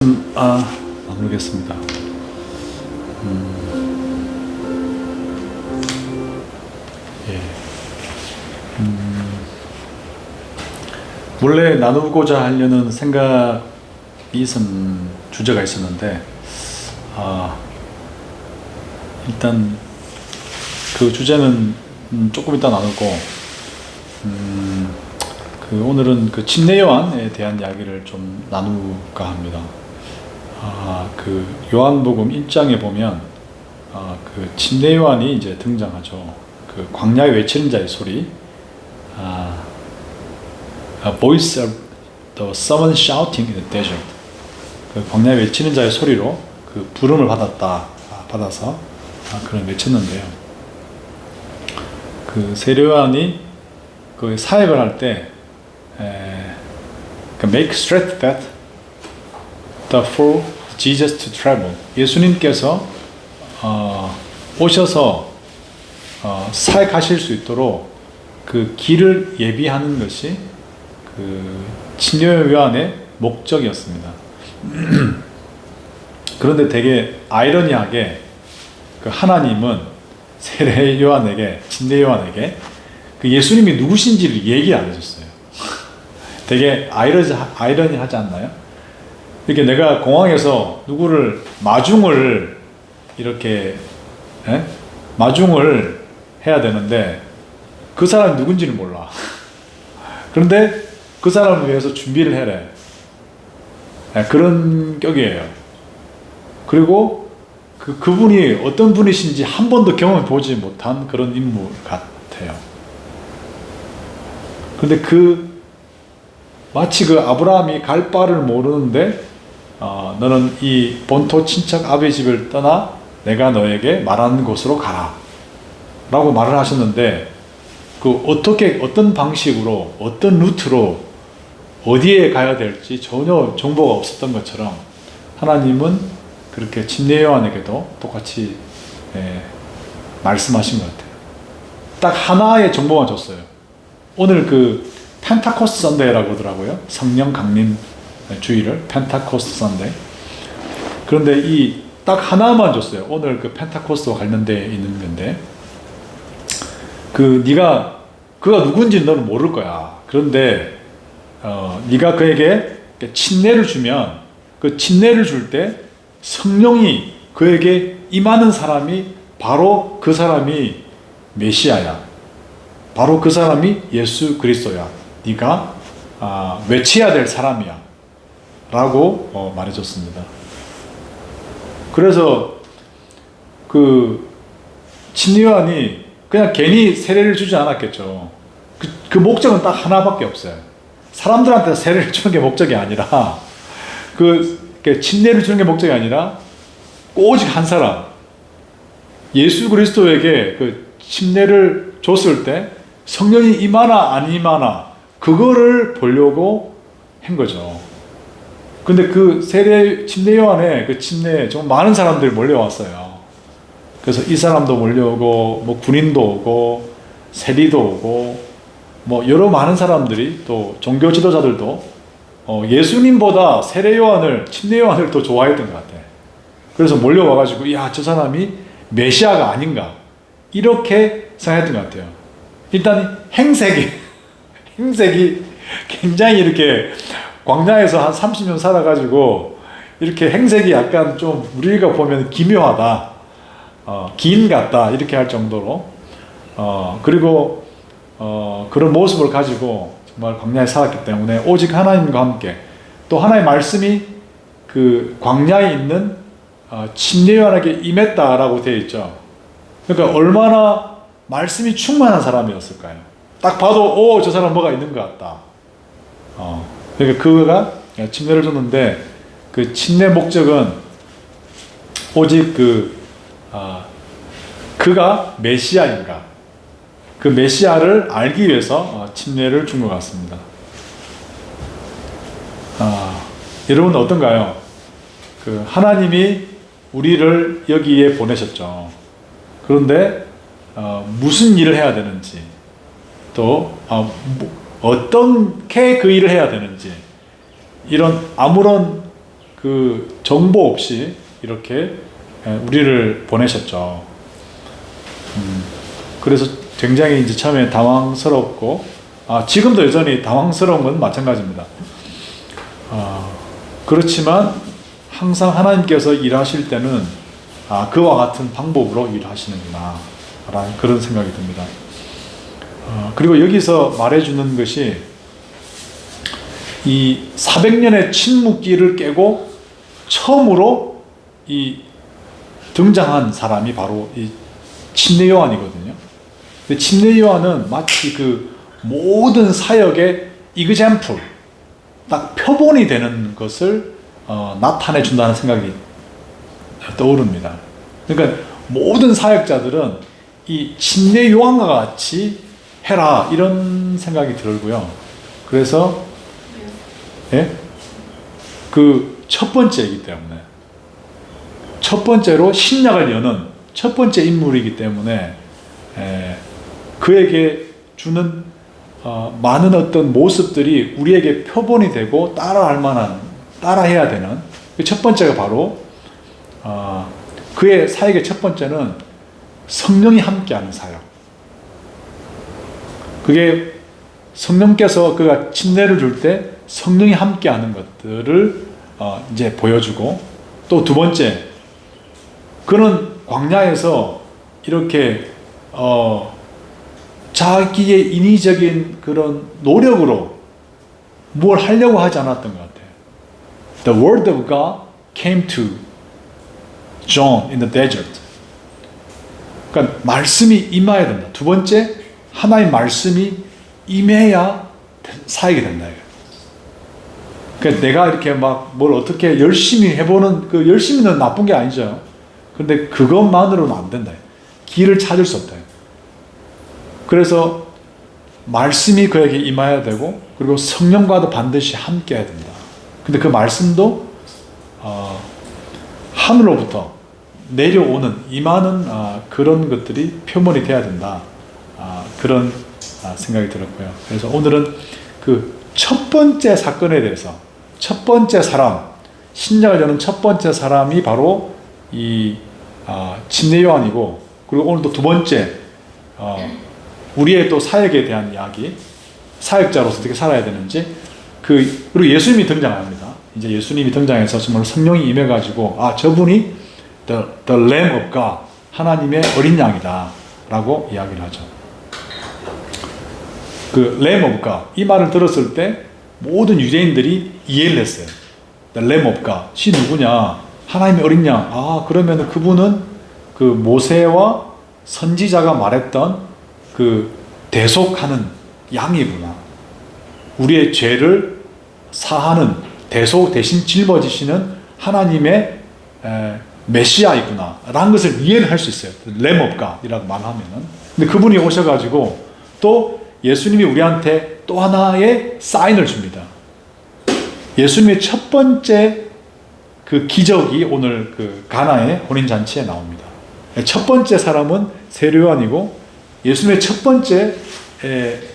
나누겠습니다. 예. 원래 나누고자 하려는 생각이 주제가 있었는데, 일단 그 주제는 조금 이따 나누고, 오늘은 그 침례 요한에 대한 이야기를 좀 나누까 합니다. 그 요한복음 1장에 보면 그 침례 요한이 이제 등장하죠. 그 광야에 외치는 자의 소리, A voice of the someone shouting in the desert. 그 광야에 외치는 자의 소리로 그 부름을 받아서 그런 외쳤는데요. 그 세례 요한이 그 사역을 할 때 make straight path for Jesus to travel. 예수님께서 오셔서 사역하실 수 있도록 그 길을 예비하는 것이 그 침례 요한의 목적이었습니다. 그런데 되게 아이러니하게 그 하나님은 세례 요한에게, 침례 요한에게 그 예수님이 누구신지를 얘기 안 해줬어요. 되게 아이러니하지 않나요? 이렇게 내가 공항에서 누구를 마중을 이렇게 마중을 해야 되는데 그 사람이 누군지는 몰라. 그런데 그 사람을 위해서 준비를 해래. 그런 격이에요. 그리고 그분이 어떤 분이신지 한 번도 경험해 보지 못한 그런 인물 같아요. 근데 마치 그 아브라함이 갈 바를 모르는데 너는 이 본토 친척 아버지 집을 떠나 내가 너에게 말하는 곳으로 가라 라고 말을 하셨는데, 어떤 방식으로 어떤 루트로 어디에 가야 될지 전혀 정보가 없었던 것처럼 하나님은 그렇게 침례 요한에게도 똑같이 말씀하신 것 같아요. 딱 하나의 정보만 줬어요. 오늘 그 펜타코스트 선데이라고 하더라고요. 성령 강림 주일을 펜타코스트 선데이. 그런데 이 딱 하나만 줬어요. 오늘 그 펜타코스트와 관련되어 있는 건데, 그가 누군지 너는 모를 거야. 그런데 네가 그에게 침례를 주면 그 침례를 줄 때 성령이 그에게 임하는 사람이 바로 그 사람이 메시아야. 바로 그 사람이 예수 그리스도야. 네가 외쳐야 될 사람이야 라고 말해줬습니다. 그래서 그 침례 요한이 그냥 괜히 세례를 주지 않았겠죠. 그 목적은 딱 하나밖에 없어요. 사람들한테 세례를 주는 게 목적이 아니라, 침례를 주는 게 목적이 아니라 오직 한 사람, 예수 그리스도에게 그 침례를 줬을 때 성령이 임하나 안 임하나 그거를 보려고 한 거죠. 근데 그 침례 요한의 그 침례에 좀 많은 사람들이 몰려왔어요. 그래서 이 사람도 몰려오고, 뭐 군인도 오고, 세리도 오고, 뭐 여러 많은 사람들이, 또 종교 지도자들도 예수님보다 침례 요한을 더 좋아했던 것 같아요. 그래서 몰려와가지고, 야, 저 사람이 메시아가 아닌가, 이렇게 생각했던 것 같아요. 일단 행색이 굉장히 이렇게 광야에서 한 30년 살아가지고 이렇게 행색이 약간 좀 우리가 보면 기묘하다, 기인 같다, 이렇게 할 정도로, 그리고 그런 모습을 가지고 정말 광야에 살았기 때문에 오직 하나님과 함께, 또 하나님의 말씀이 그 광야에 있는 침례 요한에게 임했다라고 되어 있죠. 그러니까 얼마나 말씀이 충만한 사람이었을까요? 딱 봐도 저 사람 뭐가 있는 것 같다. 그러니까 그가 침례를 줬는데, 그 침례 목적은 오직 그가 메시아인가, 그 메시아를 알기 위해서 침례를 준 것 같습니다. 여러분 어떤가요? 하나님이 우리를 여기에 보내셨죠. 그런데 무슨 일을 해야 되는지, 또 어떻게 그 일을 해야 되는지, 이런 아무런 그 정보 없이 이렇게 우리를 보내셨죠. 그래서 굉장히 이제 처음에 당황스럽고, 지금도 여전히 당황스러운 건 마찬가지입니다. 그렇지만 항상 하나님께서 일하실 때는 그와 같은 방법으로 일하시는구나 라는 그런 생각이 듭니다. 그리고 여기서 말해주는 것이 이 400년의 침묵기를 깨고 처음으로 이 등장한 사람이 바로 이 침례 요한이거든요. 근데 침례 요한은 마치 그 모든 사역의 example, 딱 표본이 되는 것을 나타내 준다는 생각이 떠오릅니다. 그러니까 모든 사역자들은 이 침례 요한과 같이 해라 이런 생각이 들고요. 그래서 그 첫 번째이기 때문에, 첫 번째로 신약을 여는 첫 번째 인물이기 때문에 그에게 주는 많은 어떤 모습들이 우리에게 표본이 되고 따라할 만한, 따라해야 되는 그 첫 번째가 바로 그의 사역의 첫 번째는 성령이 함께하는 사역. 그게 성령께서 그가 침례를 줄 때 성령이 함께하는 것들을 이제 보여주고, 또 두 번째, 그는 광야에서 이렇게 자기의 인위적인 그런 노력으로 뭘 하려고 하지 않았던 것 같아요. The word of God came to John in the desert. 그러니까 말씀이 임해야 된다. 두 번째, 하나의 말씀이 임해야 사역이 된다. 그러니까 내가 이렇게 막 뭘 어떻게 열심히 해보는, 그 열심히는 나쁜 게 아니죠. 근데 그것만으로는 안 된다. 길을 찾을 수 없다. 그래서 말씀이 그에게 임해야 되고, 그리고 성령과도 반드시 함께 해야 된다. 근데 그 말씀도 하늘로부터 내려오는, 임하는 그런 것들이 표본이 돼야 된다. 그런 생각이 들었고요. 그래서 오늘은 그 첫 번째 사건에 대해서, 첫 번째 사람, 신약을 여는 첫 번째 사람이 바로 이 침례 요한이고, 그리고 오늘 또 두 번째 우리의 또 사역에 대한 이야기, 사역자로서 어떻게 살아야 되는지, 그리고 예수님이 등장합니다. 이제 예수님이 등장해서 정말 성령이 임해가지고 저분이 the Lamb of God, 하나님의 어린 양이다 라고 이야기를 하죠. 그 Lamb of God, 이 말을 들었을 때 모든 유대인들이 이해를 했어요. The Lamb of God, 시 누구냐? 하나님의 어린 양. 그러면 그분은 그 모세와 선지자가 말했던 그 대속하는 양이구나. 우리의 죄를 사하는, 대신 짊어지시는 하나님의 메시아이구나 라는 것을 이해를 할 수 있어요. Lamb of God 이라고 말하면은. 근데 그분이 오셔가지고 또 예수님이 우리한테 또 하나의 사인을 줍니다. 예수님의 첫 번째 그 기적이 오늘 그 가나의 혼인잔치에 나옵니다. 첫 번째 사람은 세례 요한이고, 예수님의 첫 번째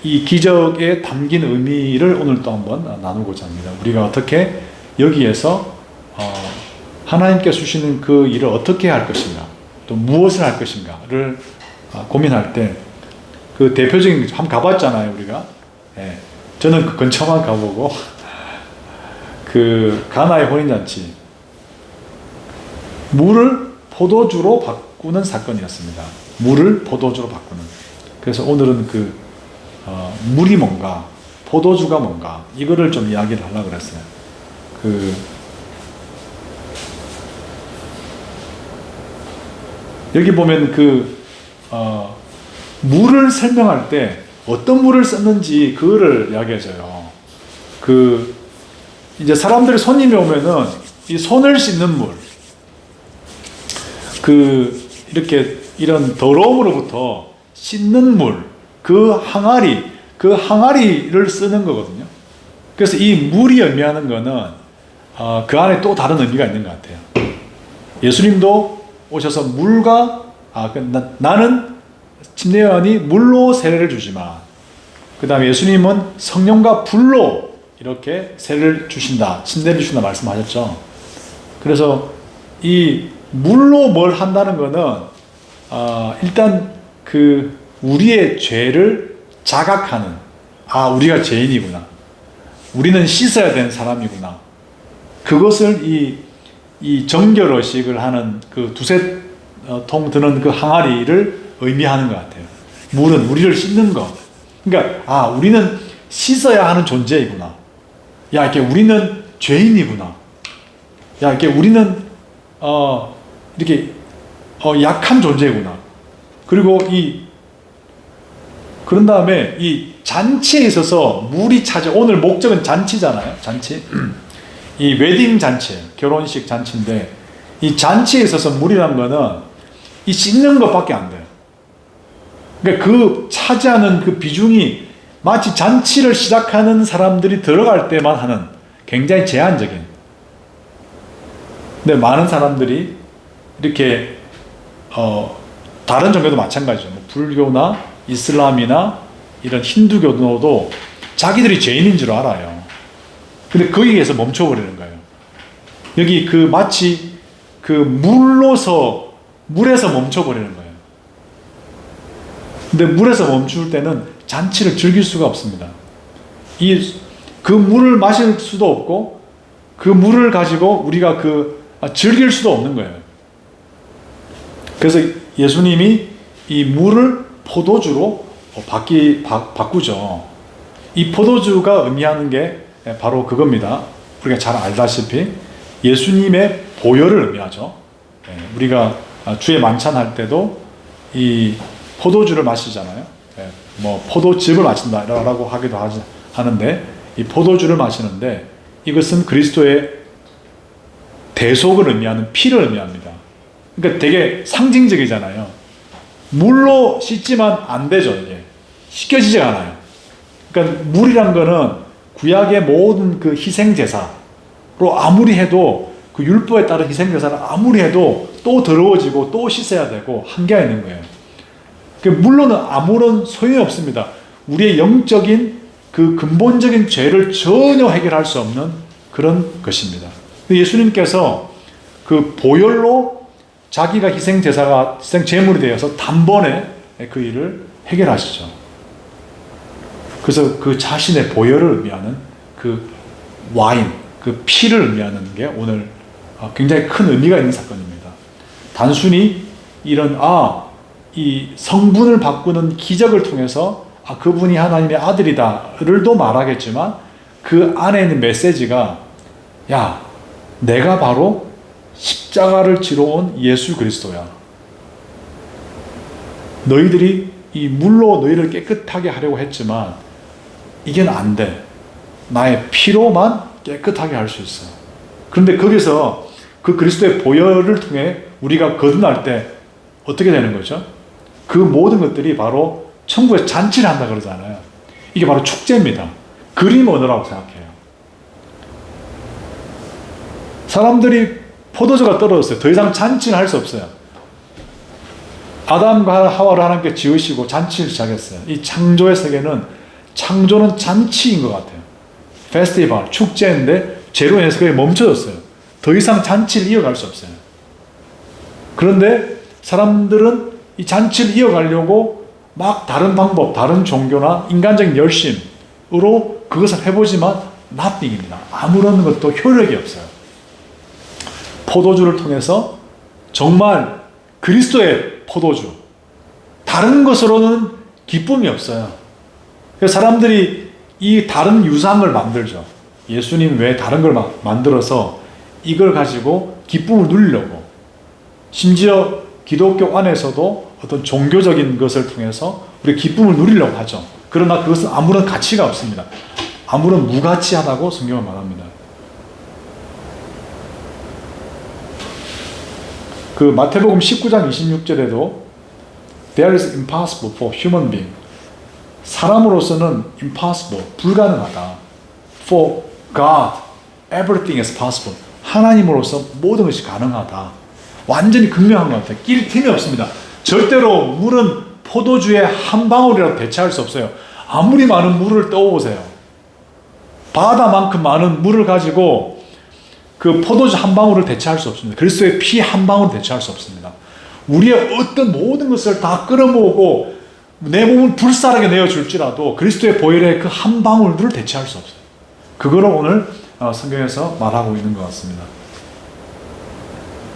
이 기적에 담긴 의미를 오늘 또 한번 나누고자 합니다. 우리가 어떻게 여기에서 하나님께 주시는 그 일을 어떻게 할 것인가, 또 무엇을 할 것인가를 고민할 때, 그 대표적인, 한번 가봤잖아요 우리가. 저는 그 근처만 가보고 그 가나의 혼인잔치, 물을 포도주로 바꾸는 사건이었습니다. 물을 포도주로 바꾸는. 그래서 오늘은 그 물이 뭔가, 포도주가 뭔가, 이거를 좀 이야기를 하려고 그랬어요. 여기 보면 물을 설명할 때 어떤 물을 썼는지 그거를 이야기해줘요. 이제 사람들이, 손님이 오면은 이 손을 씻는 물, 이렇게 이런 더러움으로부터 씻는 물, 그 항아리를 쓰는 거거든요. 그래서 이 물이 의미하는 거는 그 안에 또 다른 의미가 있는 것 같아요. 예수님도 오셔서 물과 나는 침례 요한이 물로 세례를 주지만, 그 다음에 예수님은 성령과 불로 이렇게 세례를 주신다, 침례를 주신다 말씀하셨죠. 그래서 이 물로 뭘 한다는 거는 일단 그 우리의 죄를 자각하는, 우리가 죄인이구나, 우리는 씻어야 되는 사람이구나, 그것을 이 정결의식을 하는 그 두세 통 드는 그 항아리를 의미하는 것 같아요. 물은 우리를 씻는 것. 그러니까 우리는 씻어야 하는 존재이구나. 이렇게 우리는 죄인이구나. 이렇게 우리는 이렇게 약한 존재구나. 그리고 그런 다음에 이 잔치에 있어서 물이 오늘 목적은 잔치잖아요. 잔치. 이 웨딩 잔치, 결혼식 잔치인데, 이 잔치에 있어서 물이라는 거는 이 씻는 것밖에 안 돼요. 그러니까 그 차지하는 그 비중이 마치 잔치를 시작하는 사람들이 들어갈 때만 하는 굉장히 제한적인. 근데 많은 사람들이 이렇게 다른 종교도 마찬가지죠. 불교나 이슬람이나 이런 힌두교도 자기들이 죄인인 줄 알아요. 근데 거기에서 멈춰버리는 거예요. 여기 마치 물에서 멈춰버리는 거예요. 근데 물에서 멈출 때는 잔치를 즐길 수가 없습니다. 그 물을 마실 수도 없고, 그 물을 가지고 우리가 즐길 수도 없는 거예요. 그래서 예수님이 이 물을 포도주로 바꾸죠. 이 포도주가 의미하는 게 바로 그겁니다. 우리가 잘 알다시피 예수님의 보혈을 의미하죠. 우리가 주의 만찬할 때도 이 포도주를 마시잖아요. 뭐 포도즙을 마신다라고 하기도 하는데, 이 포도주를 마시는데 이것은 그리스도의 대속을 의미하는 피를 의미합니다. 그러니까 되게 상징적이잖아요. 물로 씻지만 안 되죠. 이게 씻겨지지 않아요. 그러니까 물이란 거는 구약의 모든 그 희생제사로 아무리 해도, 그 율법에 따른 희생제사를 아무리 해도 또 더러워지고 또 씻어야 되고 한계가 있는 거예요. 물로는 아무런 소용이 없습니다. 우리의 영적인 그 근본적인 죄를 전혀 해결할 수 없는 그런 것입니다. 예수님께서 그 보혈로 자기가 희생제물이 되어서 단번에 그 일을 해결하시죠. 그래서 그 자신의 보혈을 의미하는 그 와인, 그 피를 의미하는 게 오늘 굉장히 큰 의미가 있는 사건입니다. 단순히 이런 이 성분을 바꾸는 기적을 통해서 그분이 하나님의 아들이다를도 말하겠지만, 그 안에 있는 메시지가 내가 바로 십자가를 지러 온 예수 그리스도야. 너희들이 이 물로 너희를 깨끗하게 하려고 했지만 이게 안 돼. 나의 피로만 깨끗하게 할 수 있어. 그런데 거기서 그 그리스도의 보혈을 통해 우리가 거듭날 때 어떻게 되는 거죠? 그 모든 것들이 바로 천국에서 잔치를 한다 그러잖아요. 이게 바로 축제입니다. 그림 언어라고 생각해요. 사람들이 포도주가 떨어졌어요. 더 이상 잔치는 할 수 없어요. 아담과 하와를 하나님께 지으시고 잔치를 시작했어요. 이 창조의 세계는, 창조는 잔치인 것 같아요. 페스티벌, 축제인데 죄로 인해서 그게 멈춰졌어요. 더 이상 잔치를 이어갈 수 없어요. 그런데 사람들은 이 잔치를 이어가려고 막 다른 방법, 다른 종교나 인간적인 열심으로 그것을 해보지만 nothing입니다. 아무런 것도 효력이 없어요. 포도주를 통해서 정말 그리스도의 포도주, 다른 것으로는 기쁨이 없어요. 그래서 사람들이 이 다른 유상을 만들죠. 예수님 외에 다른 걸 만들어서 이걸 가지고 기쁨을 누리려고, 심지어 기독교 안에서도 어떤 종교적인 것을 통해서 우리 기쁨을 누리려고 하죠. 그러나 그것은 아무런 가치가 없습니다. 아무런 무가치하다고 성경은 말합니다. 그 마태복음 19장 26절에도 There is impossible for human being. 사람으로서는 impossible, 불가능하다. For God, everything is possible. 하나님으로서 모든 것이 가능하다. 완전히 극명한 것 같아요. 낄 틈이 없습니다. 절대로 물은 포도주의 한 방울이라도 대체할 수 없어요. 아무리 많은 물을 떠오보세요. 바다만큼 많은 물을 가지고 그 포도주 한 방울을 대체할 수 없습니다. 그리스도의 피 한 방울을 대체할 수 없습니다. 우리의 어떤 모든 것을 다 끌어모으고 내 몸을 불사르게 내어줄지라도 그리스도의 보혈의 그 한 방울들을 대체할 수 없어요. 그거를 오늘 성경에서 말하고 있는 것 같습니다.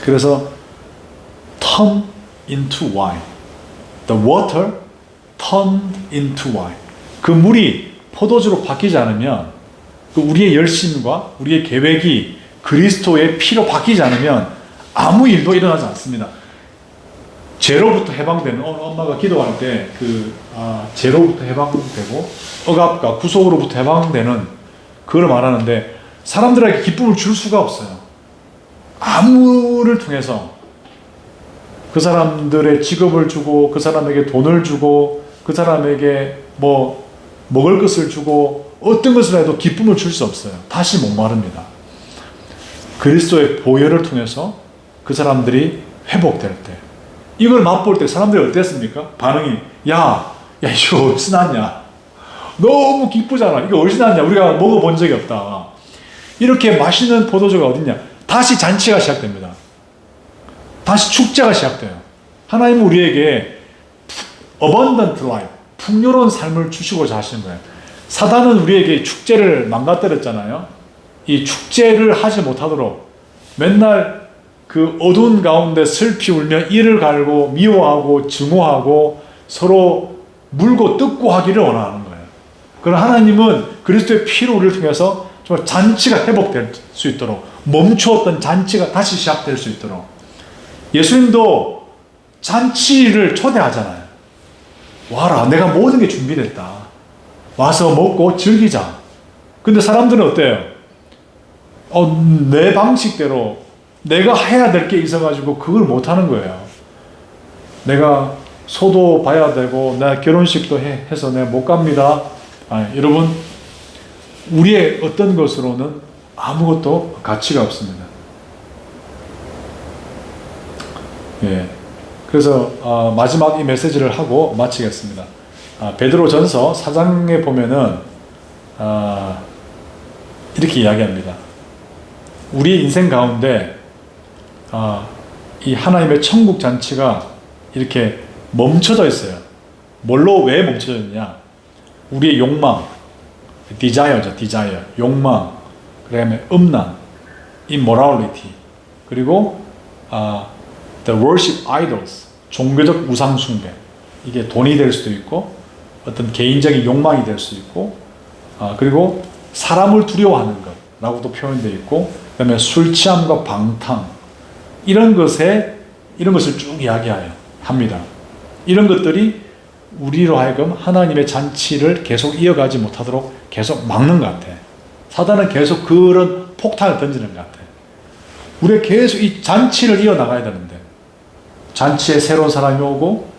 그래서 turn into wine. The water turned into wine. 그 물이 포도주로 바뀌지 않으면, 그 우리의 열심과 우리의 계획이 그리스도의 피로 바뀌지 않으면 아무 일도 일어나지 않습니다. 죄로부터 해방되는, 엄마가 기도할 때 죄로부터 해방되고 억압과 구속으로부터 해방되는 그걸 말하는데, 사람들에게 기쁨을 줄 수가 없어요. 아무를 통해서 그 사람들의 직업을 주고, 그 사람에게 돈을 주고, 그 사람에게 뭐 먹을 것을 주고, 어떤 것을 해도 기쁨을 줄 수 없어요. 다시 목마릅니다. 그리스도의 보혈을 통해서 그 사람들이 회복될 때, 이걸 맛볼 때 사람들이 어땠습니까? 반응이, 야 이거 어디서 났냐? 너무 기쁘잖아. 이거 어디서 났냐? 우리가 먹어본 적이 없다. 이렇게 맛있는 포도주가 어딨냐? 다시 잔치가 시작됩니다. 다시 축제가 시작돼요. 하나님은 우리에게 abundant life, 풍요로운 삶을 주시고자 하시는 거예요. 사단은 우리에게 축제를 망가뜨렸잖아요. 이 축제를 하지 못하도록 맨날 그 어두운 가운데 슬피 울며 이를 갈고 미워하고 증오하고 서로 물고 뜯고 하기를 원하는 거예요. 그러나 하나님은 그리스도의 피로 우리를 통해서 정말 잔치가 회복될 수 있도록, 멈추었던 잔치가 다시 시작될 수 있도록, 예수님도 잔치를 초대하잖아요. 와라, 내가 모든 게 준비됐다. 와서 먹고 즐기자. 근데 사람들은 어때요? 내 방식대로 내가 해야 될 게 있어가지고 그걸 못하는 거예요. 내가 소도 봐야 되고, 나 결혼식도 해서 내가 못 갑니다. 여러분, 우리의 어떤 것으로는 아무것도 가치가 없습니다. 예. 그래서 마지막 이 메시지를 하고 마치겠습니다. 베드로전서 4장에 보면은 이렇게 이야기합니다. 우리 인생 가운데 이 하나님의 천국 잔치가 이렇게 멈춰져 있어요. 뭘로, 왜 멈춰져 있냐? 우리의 욕망, desire죠, desire, 욕망, 그 다음에 음란, immorality, 그리고 the worship idols, 종교적 우상 숭배. 이게 돈이 될 수도 있고, 어떤 개인적인 욕망이 될 수 있고, 그리고 사람을 두려워하는 것라고도 표현되어 있고, 그 다음에 술 취함과 방탕, 이런 것을 쭉 이야기합니다. 이런 것들이 우리로 하여금 하나님의 잔치를 계속 이어가지 못하도록 계속 막는 것 같아. 사단은 계속 그런 폭탄을 던지는 것 같아. 우리가 계속 이 잔치를 이어나가야 되는데, 잔치에 새로운 사람이 오고,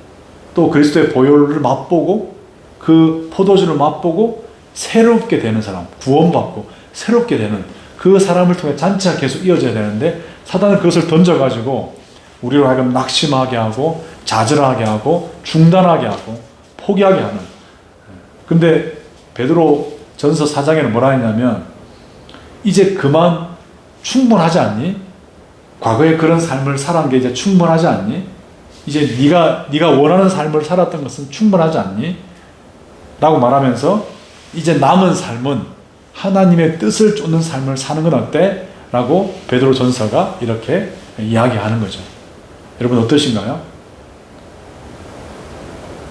또 그리스도의 보혈을 맛보고, 그 포도주를 맛보고 새롭게 되는 사람, 구원받고 새롭게 되는 그 사람을 통해 잔치가 계속 이어져야 되는데, 사단은 그것을 던져가지고 우리로 하여금 낙심하게 하고 좌절하게 하고 중단하게 하고 포기하게 하는. 근데 베드로 전서 4장에는 뭐라 했냐면, 이제 그만, 충분하지 않니? 과거에 그런 삶을 살아온 게 이제 충분하지 않니? 이제 네가 원하는 삶을 살았던 것은 충분하지 않니? 라고 말하면서, 이제 남은 삶은 하나님의 뜻을 쫓는 삶을 사는 건 어때? 라고 베드로 전서가 이렇게 이야기하는 거죠. 여러분 어떠신가요?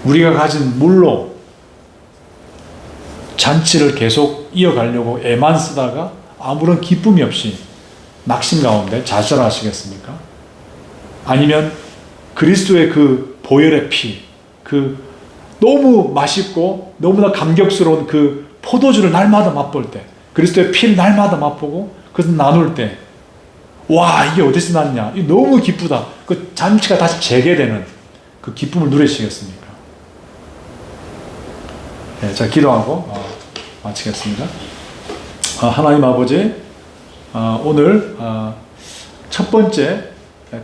우리가 가진 물로 잔치를 계속 이어가려고 애만 쓰다가 아무런 기쁨이 없이 낙심 가운데 좌절하시겠습니까? 아니면 그리스도의 그 보혈의 피, 그 너무 맛있고 너무나 감격스러운 그 포도주를 날마다 맛볼 때, 그리스도의 피를 날마다 맛보고 그것을 나눌 때, 와, 이게 어디서 났냐? 이게 너무 기쁘다. 그 잔치가 다시 재개되는 그 기쁨을 누리시겠습니까? 네, 자, 기도하고 마치겠습니다. 하나님 아버지, 오늘 첫 번째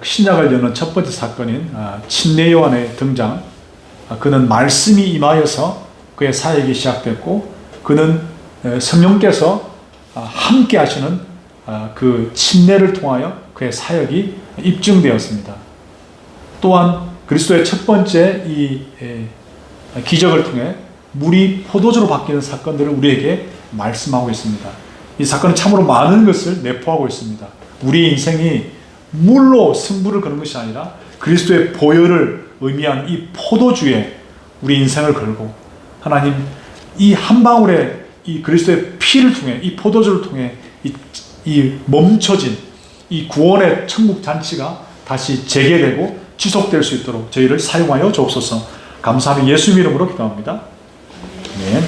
신약을 여는 첫 번째 사건인 침례 요한의 등장, 그는 말씀이 임하여서 그의 사역이 시작됐고, 그는 성령께서 함께 하시는 그 침례를 통하여 그의 사역이 입증되었습니다. 또한 그리스도의 첫 번째 이 기적을 통해 물이 포도주로 바뀌는 사건들을 우리에게 말씀하고 있습니다. 이 사건은 참으로 많은 것을 내포하고 있습니다. 우리 인생이 물로 승부를 거는 것이 아니라 그리스도의 보혈을 의미한 이 포도주에 우리 인생을 걸고, 하나님 이 한 방울의 이 그리스도의 피를 통해, 이 포도주를 통해 이 멈춰진 이 구원의 천국 잔치가 다시 재개되고 지속될 수 있도록 저희를 사용하여 주옵소서. 감사하며 예수 이름으로 기도합니다. 네.